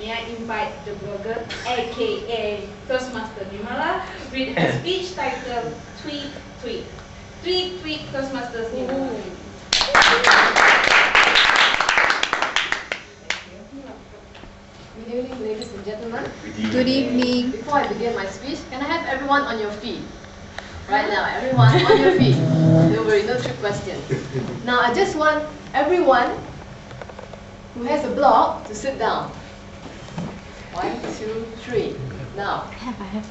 may I invite the blogger, aka Toastmaster Nimala, with a speech titled Tweet Tweet. Tweet Toastmasters Nimala. Good evening, ladies and gentlemen. Good evening. Before I begin my speech, can I have everyone on your feet? Right now, everyone on your feet. Don't worry, no trick questions. Now, I just want everyone who has a blog to sit down. 1, 2, 3. Now. I have.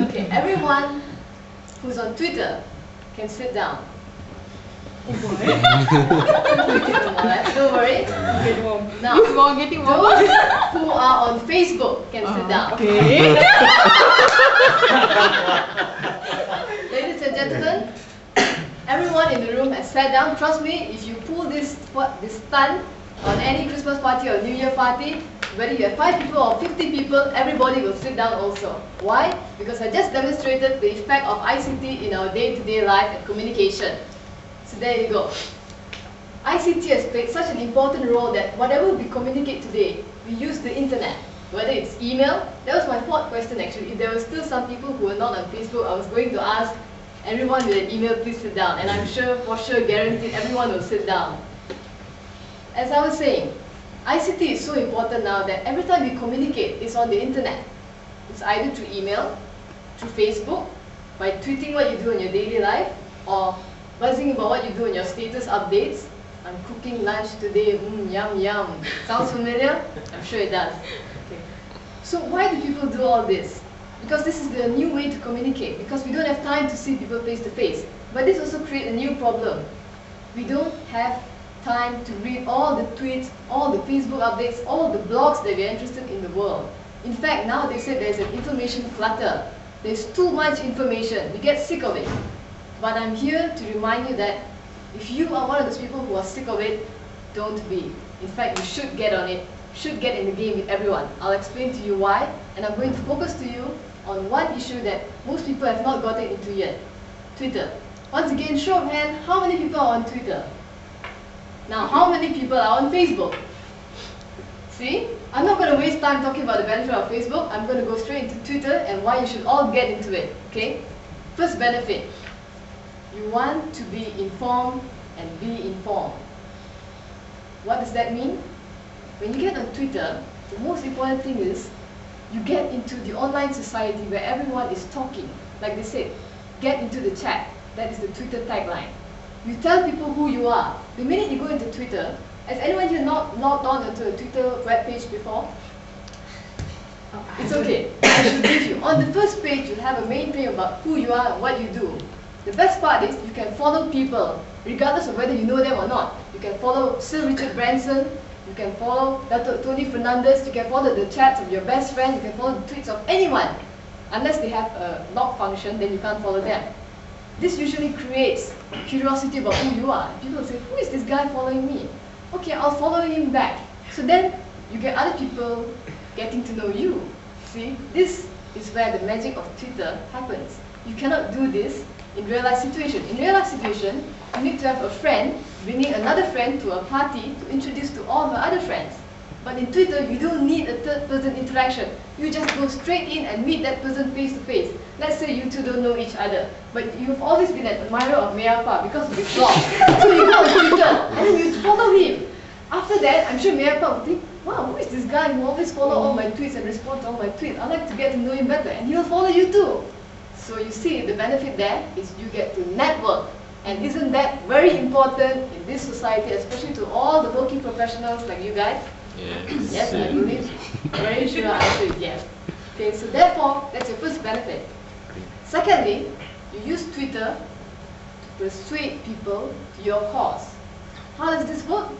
Okay, everyone who's on Twitter can sit down. Don't worry. Now, those who are on Facebook can sit down. Okay. Ladies and gentlemen, everyone in the room has sat down. Trust me, if you pull this stunt on any Christmas party or New Year party, whether you have 5 people or 50 people, everybody will sit down also. Why? Because I just demonstrated the effect of ICT in our day-to-day life and communication. So there you go. ICT has played such an important role that whatever we communicate today, we use the internet. Whether it's email, that was my 4th question actually. If there were still some people who were not on Facebook, I was going to ask everyone with an email, please sit down. And I'm sure, for sure, guaranteed, everyone will sit down. As I was saying, ICT is so important now that every time we communicate, it's on the internet. It's either through email, through Facebook, by tweeting what you do in your daily life, or buzzing about what you do in your status updates. I'm cooking lunch today, yum yum. Sounds familiar? I'm sure it does. Okay. So why do people do all this? Because this is the new way to communicate, because we don't have time to see people face to face. But this also creates a new problem. We don't have time to read all the tweets, all the Facebook updates, all the blogs that we're interested in the world. In fact, now they say there's an information clutter. There's too much information. We get sick of it. But I'm here to remind you that if you are one of those people who are sick of it, don't be. In fact, you should get on it, should get in the game with everyone. I'll explain to you why, and I'm going to focus to you on one issue that most people have not gotten into yet. Twitter. Once again, show of hand, how many people are on Twitter? Now, how many people are on Facebook? See? I'm not going to waste time talking about the benefit of Facebook. I'm going to go straight into Twitter and why you should all get into it. Okay? First benefit. You want to be informed and be informed. What does that mean? When you get on Twitter, the most important thing is you get into the online society where everyone is talking. Like they said, get into the chat. That is the Twitter tagline. You tell people who you are. The minute you go into Twitter, has anyone here not logged on into a Twitter webpage before? It's okay. I should give you. On the first page, you'll have a main thing about who you are and what you do. The best part is you can follow people, regardless of whether you know them or not. You can follow Sir Richard Branson, you can follow Dato' Tony Fernandez, you can follow the chats of your best friend, you can follow the tweets of anyone. Unless they have a lock function, then you can't follow them. This usually creates curiosity about who you are. People say, who is this guy following me? Okay, I'll follow him back. So then you get other people getting to know you. See, this is where the magic of Twitter happens. You cannot do this in real life situation. In real life situation, you need to have a friend bringing another friend to a party to introduce to all my other friends. But in Twitter, you don't need a third person interaction. You just go straight in and meet that person face to face. Let's say you two don't know each other, but you've always been an admirer of Mayapa because of his blog. So you go on Twitter and then you follow him. After that, I'm sure Mayapa will think, wow, who is this guy who always follows all my tweets and responds to all my tweets? I'd like to get to know him better, and he'll follow you too. So you see, the benefit there is you get to network. And isn't that very important in this society, especially to all the working professionals like you guys? Yes. Yes, I believe. Very sure answer is yes. Okay, so therefore, that's your first benefit. Secondly, you use Twitter to persuade people to your cause. How does this work?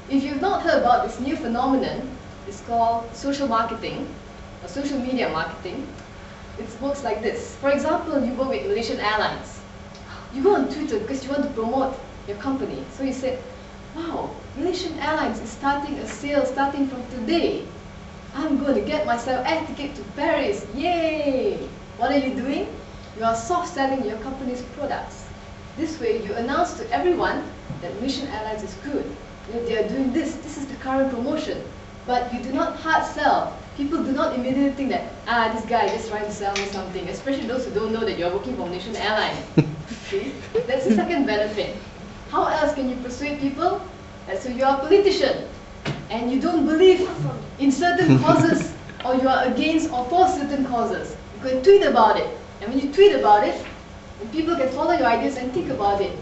If you've not heard about this new phenomenon, it's called social marketing, or social media marketing. It works like this. For example, you work with Malaysian Airlines. You go on Twitter because you want to promote your company. So you say, wow, Malaysian Airlines is starting a sale starting from today. I'm going to get myself air ticket to Paris. Yay! What are you doing? You are soft selling your company's products. This way, you announce to everyone that Malaysian Airlines is good. They are doing this. This is the current promotion. But you do not hard sell. People do not immediately think that, this guy is just trying to sell me something, especially those who don't know that you're working for Malaysian Airlines. See? That's the second benefit. How else can you persuade people? So you are a politician and you don't believe in certain causes or you are against or for certain causes. You can tweet about it. And when you tweet about it, people can follow your ideas and think about it.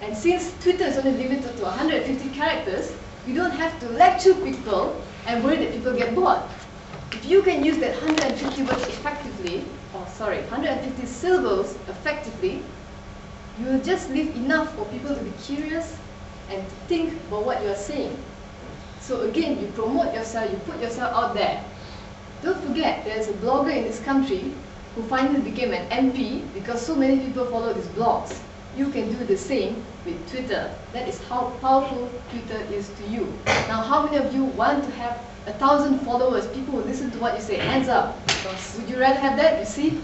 And since Twitter is only limited to 150 characters, you don't have to lecture people and worry that people get bored. If you can use that 150 words effectively, 150 syllables effectively, you will just leave enough for people to be curious and to think about what you are saying. So again, you promote yourself, you put yourself out there. Don't forget, there's a blogger in this country who finally became an MP because so many people follow his blogs. You can do the same with Twitter. That is how powerful Twitter is to you. Now, how many of you want to have 1,000 followers, people who listen to what you say? Hands up. Would you rather have that? You see?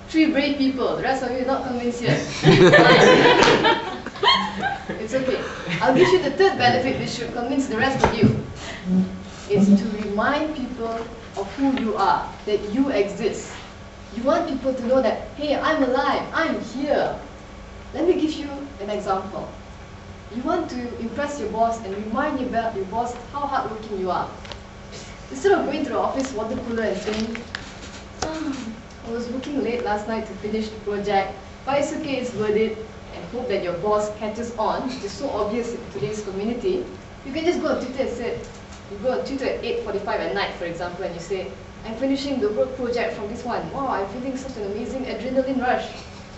3 brave people. The rest of you are not convinced yet. It's okay. I'll give you the third benefit which should convince the rest of you. It's to remind people of who you are, that you exist. You want people to know that, hey, I'm alive, I'm here. Let me give you an example. You want to impress your boss and remind your boss how hardworking you are. Instead of going to the office water cooler and saying, I was working late last night to finish the project, but it's okay, it's worth it, and hope that your boss catches on, which is so obvious in today's community, you can just go on Twitter and say, you go on Twitter at 8:45 at night, for example, and you say, I'm finishing the work project from this one. Wow, I'm feeling such an amazing adrenaline rush.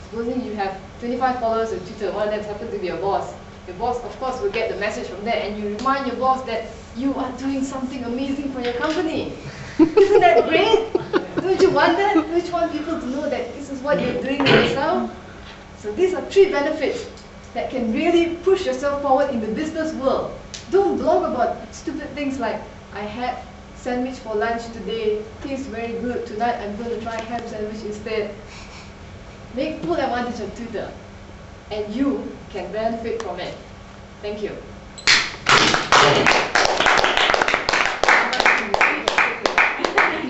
Supposing you have 25 followers on Twitter, one of them happens to be your boss. Your boss, of course, will get the message from there, and you remind your boss that you are doing something amazing for your company. Isn't that great? Don't you want that? Don't you want people to know that this is what you're doing for yourself? So these are 3 benefits that can really push yourself forward in the business world. Don't blog about stupid things like, I had sandwich for lunch today, tastes very good, tonight I'm going to try ham sandwich instead. Make full advantage of Twitter, and you can benefit from it. Thank you.